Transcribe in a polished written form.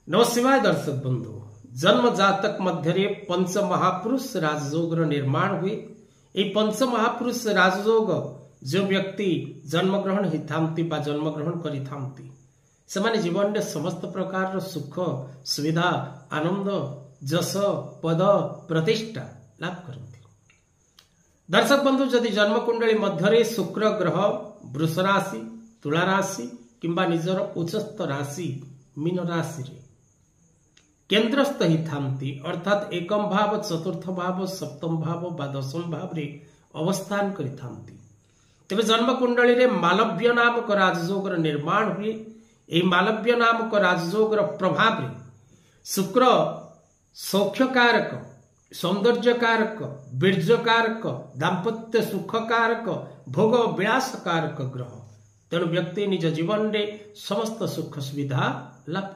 नमस्कार दर्शक बंधु, जन्म जातक मध्य पंच महापुरुष राजयोग निर्माण हुए। ये पंच महापुरुष राजयोग जो व्यक्ति जन्मग्रहण होता जन्मग्रहण करिथांती से जीवन में समस्त प्रकार सुख सुविधा आनंद जस पद प्रतिष्ठा लाभ करती। दर्शक बंधु, जदि जन्म कुंडली मध्य शुक्र ग्रह वृष राशि तुला राशि किंबा निजर उच्चस्थ राशि मीन राशि रे केन्द्रस्थ ही थांती अर्थात एकम भाव चतुर्थ भाव सप्तम भाव बा दशम भाव रे अवस्थान करि थांती तेबे जन्म कुंडली रे मालव्य नामक राजयोग निर्माण हुए। ए मालव्य नामक राजयोग प्रभाव रे शुक्र सौख्यकारक सौंदर्यकारक वीर्यकारक दाम्पत्य सुखकारक भोग विलासकारक ग्रह। तेणु व्यक्ति निज जीवन में समस्त सुख सुविधा लाभ